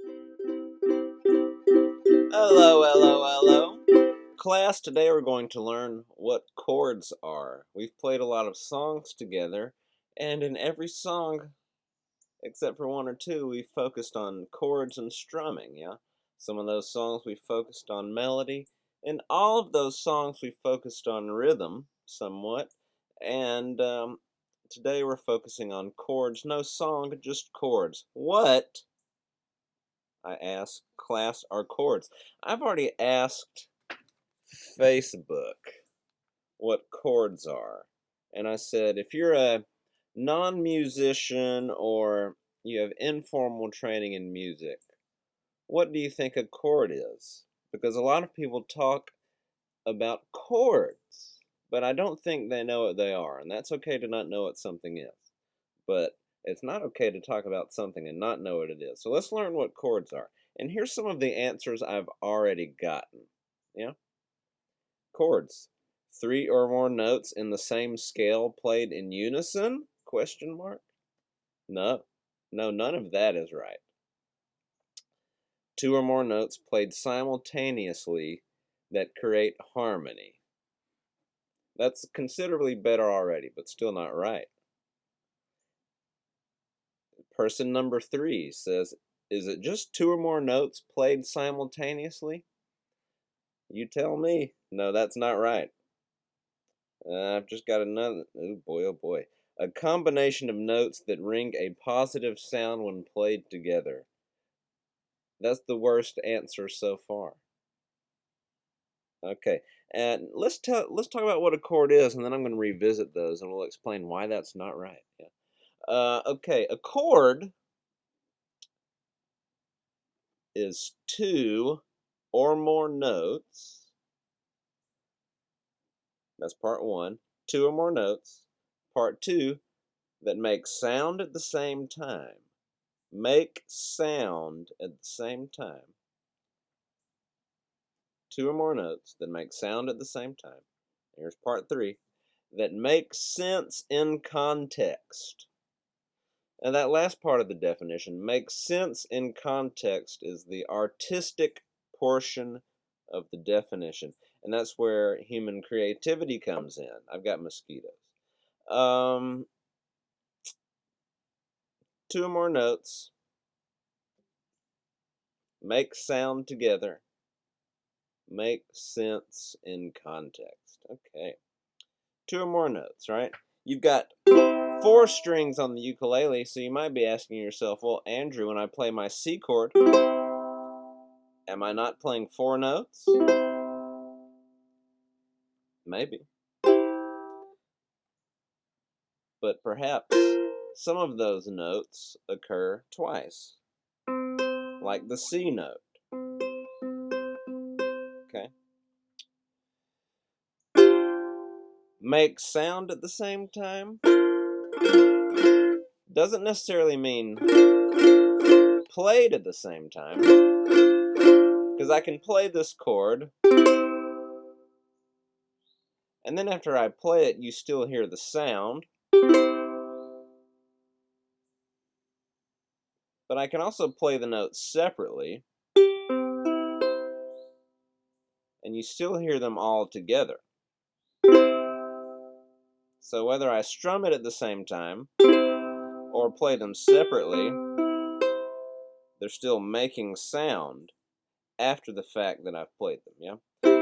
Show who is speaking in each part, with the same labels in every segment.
Speaker 1: Hello, hello, hello. Class, today we're going to learn what chords are. We've played a lot of songs together, and in every song, except for one or two, we've focused on chords and strumming, yeah? Some of those songs we focused on melody, and all of those songs we focused on rhythm, somewhat, and today we're focusing on chords. No song, just chords. What, I ask, class, are chords? I've already asked Facebook what chords are. And I said, if you're a non-musician or you have informal training in music, what do you think a chord is? Because a lot of people talk about chords, but I don't think they know what they are. And that's okay to not know what something is. But it's not okay to talk about something and not know what it is. So let's learn what chords are. And here's some of the answers I've already gotten. Yeah? Chords. Three or more notes in the same scale played in unison? Question mark. No. No, none of that is right. Two or more notes played simultaneously that create harmony. That's considerably better already, but still not right. Person number 3 says, is it just two or more notes played simultaneously? You tell me. No, that's not right. I've just got another. Oh boy, oh boy. A combination of notes that ring a positive sound when played together. That's the worst answer so far. Okay, and let's talk about what a chord is, and then I'm going to revisit those, and we'll explain why that's not right. Yeah. Okay, a chord is two or more notes. That's part one. Two or more notes. Part two, that make sound at the same time. Make sound at the same time. Two or more notes that make sound at the same time. Here's part three, that make sense in context. And that last part of the definition, make sense in context, is the artistic portion of the definition. And that's where human creativity comes in. I've got mosquitoes. Two or more notes make sound together, make sense in context. Okay. Two or more notes, right? You've got four strings on the ukulele, so you might be asking yourself, well, Andrew, when I play my C chord, am I not playing four notes? Maybe. But perhaps some of those notes occur twice, like the C note. Okay. Make sound at the same time doesn't necessarily mean played at the same time, because I can play this chord, and then after I play it, you still hear the sound. But I can also play the notes separately, and you still hear them all together. So whether I strum it at the same time or play them separately, they're still making sound after the fact that I've played them, yeah?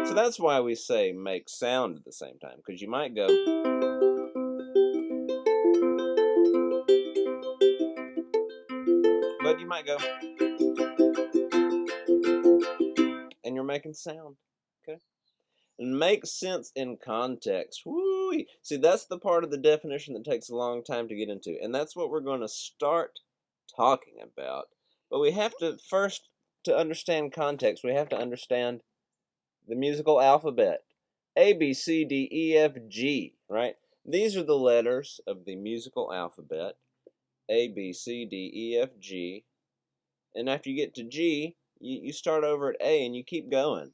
Speaker 1: So that's why we say make sound at the same time, because you might go, but you might go, and you're making sound, okay? And make sense in context. Woo! See, that's the part of the definition that takes a long time to get into, and that's what we're going to start talking about. But we have to first, to understand context, we have to understand the musical alphabet. A, B, C, D, E, F, G, right? These are the letters of the musical alphabet. A, B, C, D, E, F, G. And after you get to G, you start over at A and you keep going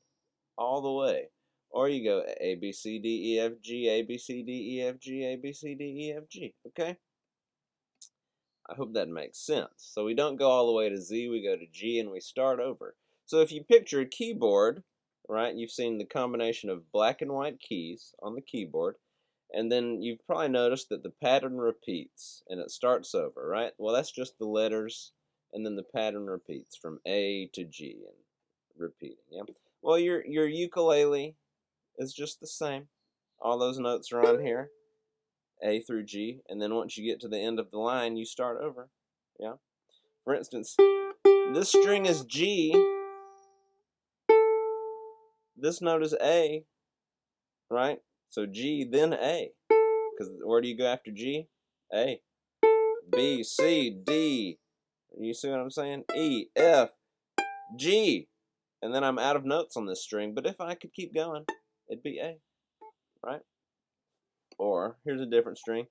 Speaker 1: all the way. Or you go A, B, C, D, E, F, G, A, B, C, D, E, F, G, A, B, C, D, E, F, G, okay? I hope that makes sense. So we don't go all the way to Z, we go to G and we start over. So if you picture a keyboard, right, you've seen the combination of black and white keys on the keyboard, and then you've probably noticed that the pattern repeats and it starts over, right? Well, that's just the letters, and then the pattern repeats from A to G and repeating, yeah? Well, your ukulele is just the same. All those notes are on here, A through G, and then once you get to the end of the line, you start over, yeah? For instance, this string is G, this note is A, right? So G, then A, because where do you go after G? A. B, C, D, you see what I'm saying? E, F, G, and then I'm out of notes on this string, but if I could keep going, it'd be A, right? Or, here's a different string,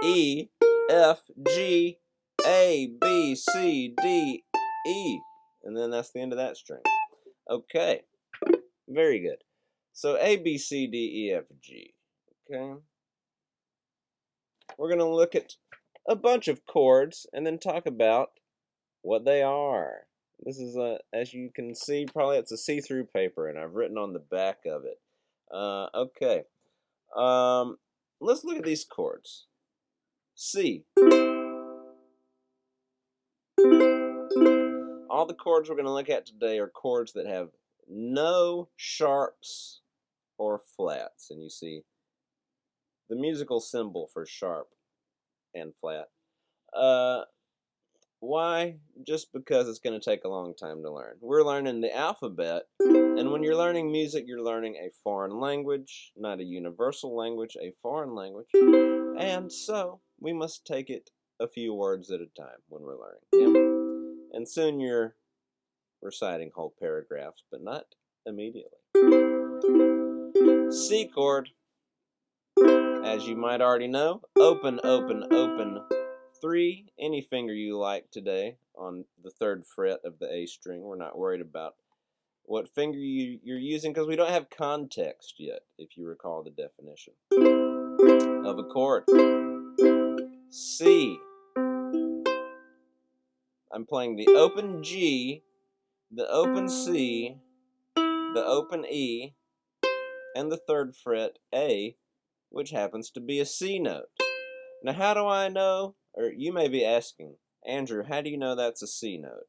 Speaker 1: E, F, G, A, B, C, D, E, and then that's the end of that string. Okay, very good. So A, B, C, D, E, F, G, okay? We're going to look at a bunch of chords and then talk about what they are. This is as you can see, probably it's a see-through paper, and I've written on the back of it. Okay, let's look at these chords. C. All the chords we're going to look at today are chords that have no sharps or flats, and you see the musical symbol for sharp and flat. Why? Just because it's going to take a long time to learn. We're learning the alphabet, and when you're learning music, you're learning a foreign language, not a universal language, a foreign language. And so, we must take it a few words at a time when we're learning. Yeah? And soon you're reciting whole paragraphs, but not immediately. C chord, as you might already know, open, open, open, 3, any finger you like today on the 3rd fret of the A string. We're not worried about what finger you're using because we don't have context yet, if you recall the definition of a chord. C. I'm playing the open G, the open C, the open E, and the 3rd fret A, which happens to be a C note. Now how do I know, or you may be asking, Andrew, how do you know that's a C note?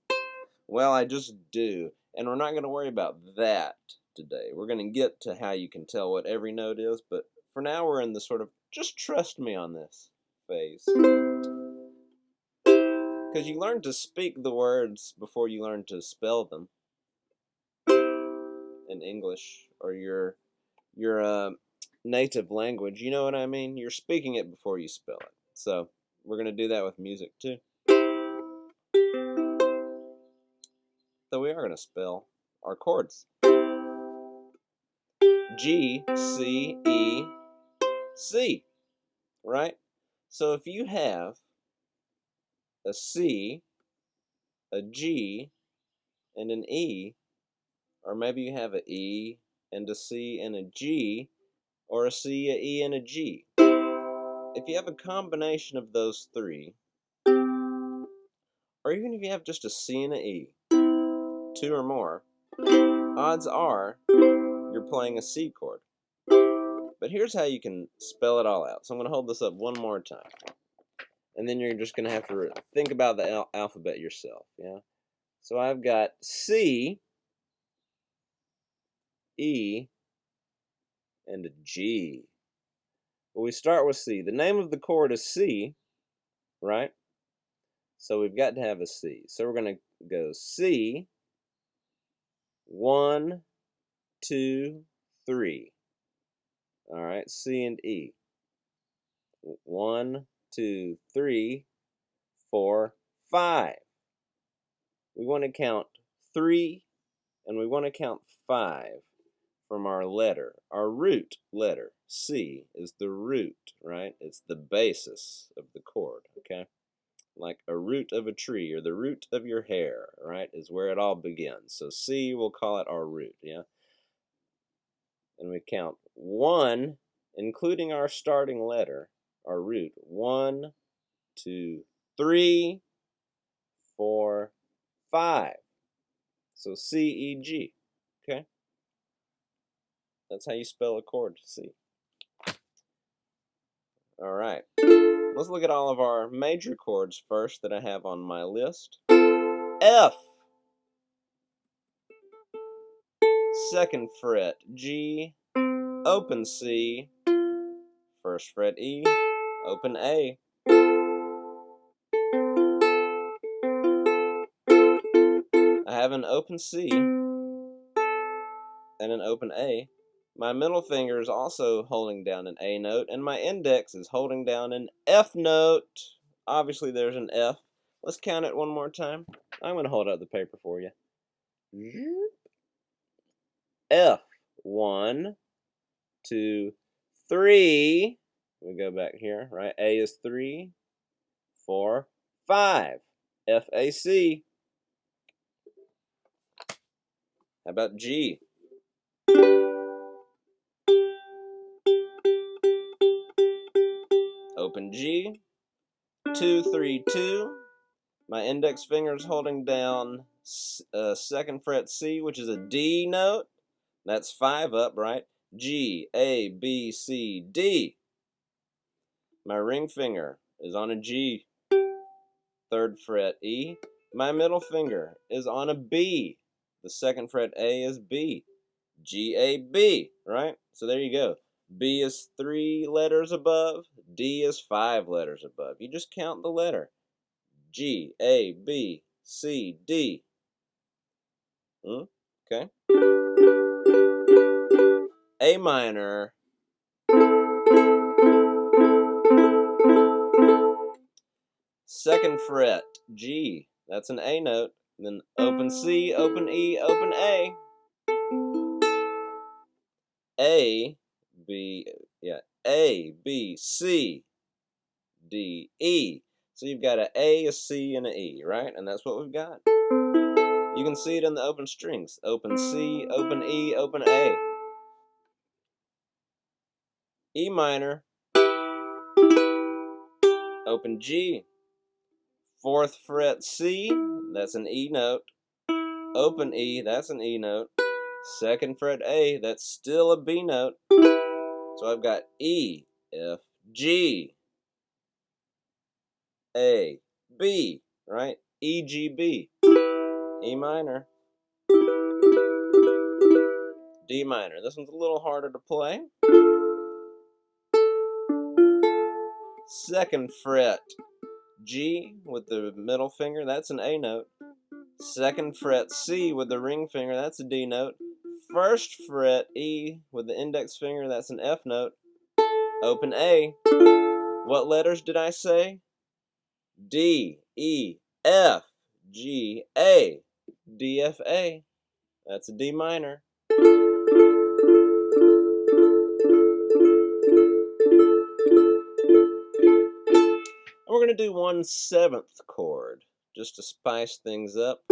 Speaker 1: Well, I just do, and we're not going to worry about that today. We're going to get to how you can tell what every note is, but for now we're in the sort of just trust me on this phase. Because you learn to speak the words before you learn to spell them in English or your native language. You know what I mean? You're speaking it before you spell it. So we're going to do that with music too. So we are going to spell our chords. G, C, E, C, right? So if you have a C, a G, and an E, or maybe you have an E and a C and a G, or a C, a E, and a G. If you have a combination of those 3, or even if you have just a C and an E, 2 or more, odds are you're playing a C chord. But here's how you can spell it all out. So I'm going to hold this up one more time. And then you're just going to have to think about the alphabet yourself. Yeah. So I've got C, E, and a G. Well, we start with C. The name of the chord is C, right? So we've got to have a C. So we're going to go C, 1, 2, 3. All right, C and E. 1, 2, 3, 4, 5. We want to count 3 and we want to count 5 from our letter. Our root letter, C, is the root, right? It's the basis of the chord, okay? Like a root of a tree or the root of your hair, right, is where it all begins. So C, we'll call it our root, yeah? And we count 1, including our starting letter, our root, 1, 2, 3, 4, 5. So C, E, G. Okay? That's how you spell a chord, C. All right. Let's look at all of our major chords first that I have on my list. F. 2nd fret, G, open C, 1st fret E, open A. I have an open C and an open A. My middle finger is also holding down an A note, and my index is holding down an F note. Obviously, there's an F. Let's count it one more time. I'm going to hold up the paper for you. F. 1, 2, 3. We go back here, right? A is 3, 4, 5. F, A, C. How about G? Open G. 2, 3, 2. My index finger is holding down 2nd fret C, which is a D note. That's 5 up, right? G, A, B, C, D. My ring finger is on a G. 3rd fret E. My middle finger is on a B. The 2nd fret A is B. G, A, B, right? So there you go. B is 3 letters above. D is 5 letters above. You just count the letter. G, A, B, C, D. Okay. A minor. 2nd fret, G. That's an A note. Then open C, open E, open A. A, B, A, B, C, D, E. So you've got a C, and an E, right? And that's what we've got. You can see it in the open strings. Open C, open E, open A. E minor. Open G. 4th fret C, that's an E note. Open E, that's an E note. 2nd fret A, that's still a B note. So I've got E, F, G, A, B, right? E, G, B. E minor. D minor. This one's a little harder to play. 2nd fret G with the middle finger, that's an A note. 2nd fret C with the ring finger, that's a D note. 1st fret E with the index finger, that's an F note. Open A. What letters did I say? D, E, F, G, A. D, F, A. That's a D minor. And we're going to do 1/7 chord just to spice things up.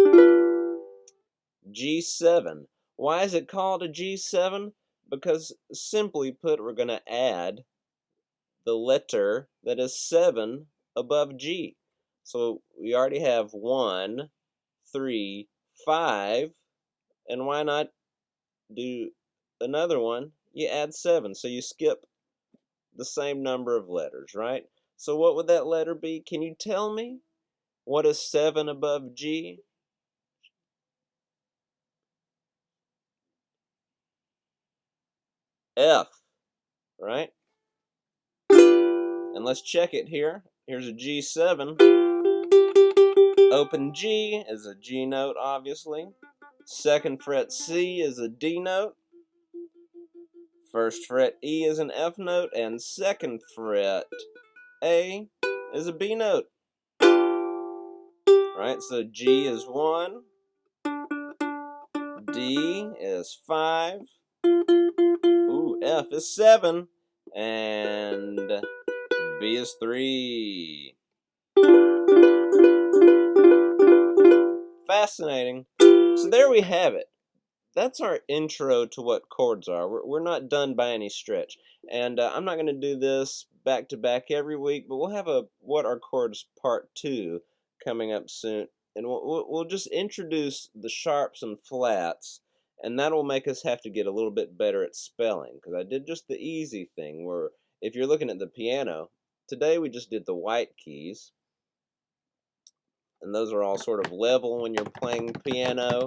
Speaker 1: G7. Why is it called a G7? Because simply put, we're going to add the letter that is 7 above G. So we already have 1, 3, 5, and why not do another one? You add 7, so you skip the same number of letters, right? So what would that letter be? Can you tell me? What is 7 above G? F, right? And let's check it here. Here's a G7. Open G is a G note, obviously. 2nd fret C is a D note. 1st fret E is an F note. And 2nd fret A is a B note. Right, so G is 1. D is 5. Ooh, F is 7. And B is 3. Fascinating. So there we have it. That's our intro to what chords are. We're not done by any stretch. And I'm not going to do this back to back every week, but we'll have a What Are Chords Part 2 coming up soon. And we'll just introduce the sharps and flats, and that'll make us have to get a little bit better at spelling, because I did just the easy thing where if you're looking at the piano, today we just did the white keys, and those are all sort of level when you're playing piano.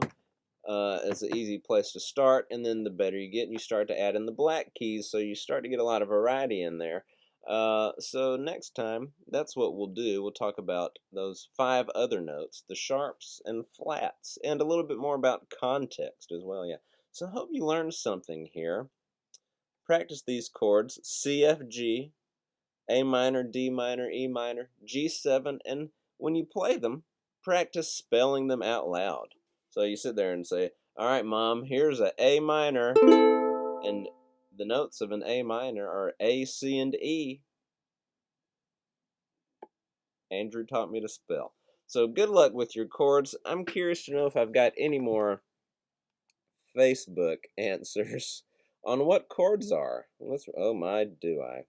Speaker 1: It's an easy place to start, and then the better you get, you start to add in the black keys, so you start to get a lot of variety in there. So next time, that's what we'll do. We'll talk about those 5 other notes, the sharps and flats, and a little bit more about context as well. Yeah. So I hope you learned something here. Practice these chords: C, F, G, A minor, D minor, E minor, G7, and when you play them, practice spelling them out loud. So you sit there and say, all right, Mom, here's a A minor, and the notes of an A minor are A, C, and E. Andrew taught me to spell. So good luck with your chords. I'm curious to know if I've got any more Facebook answers on what chords are. Oh my, do I.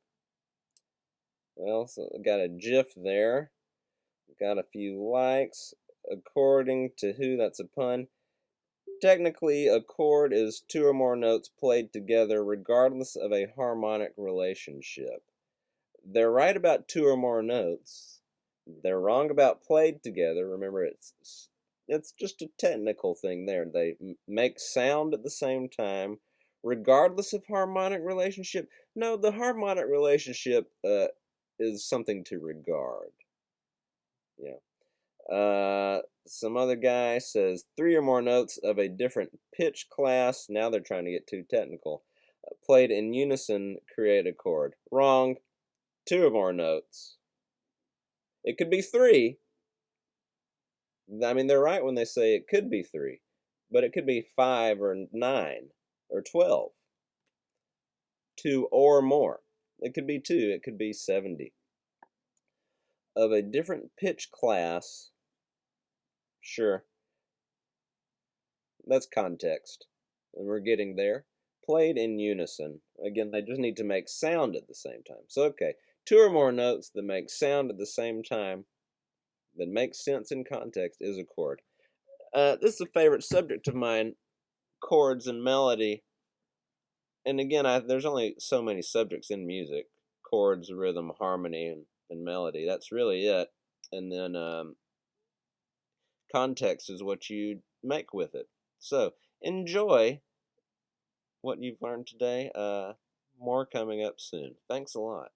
Speaker 1: Well, so I got a GIF there. Got a few likes. According to who, that's a pun. Technically, a chord is 2 or more notes played together regardless of a harmonic relationship. They're right about 2 or more notes. They're wrong about played together. Remember, it's just a technical thing there. They make sound at the same time, regardless of harmonic relationship. No, the harmonic relationship is something to regard. Yeah. Some other guy says 3 or more notes of a different pitch class. Now they're trying to get too technical. Played in unison create a chord. Wrong. 2 or more notes. It could be 3. I mean, they're right when they say it could be 3, but it could be 5 or 9 or 12. 2 or more. It could be 2. It could be 70. Of a different pitch class. Sure. That's context. And we're getting there. Played in unison. Again, they just need to make sound at the same time. So, okay, 2 or more notes that make sound at the same time, that make sense in context, is a chord. This is a favorite subject of mine, chords and melody. And again, there's only so many subjects in music: chords, rhythm, harmony, and melody. That's really it. And then context is what you make with it. So enjoy what you've learned today. More coming up soon. Thanks a lot.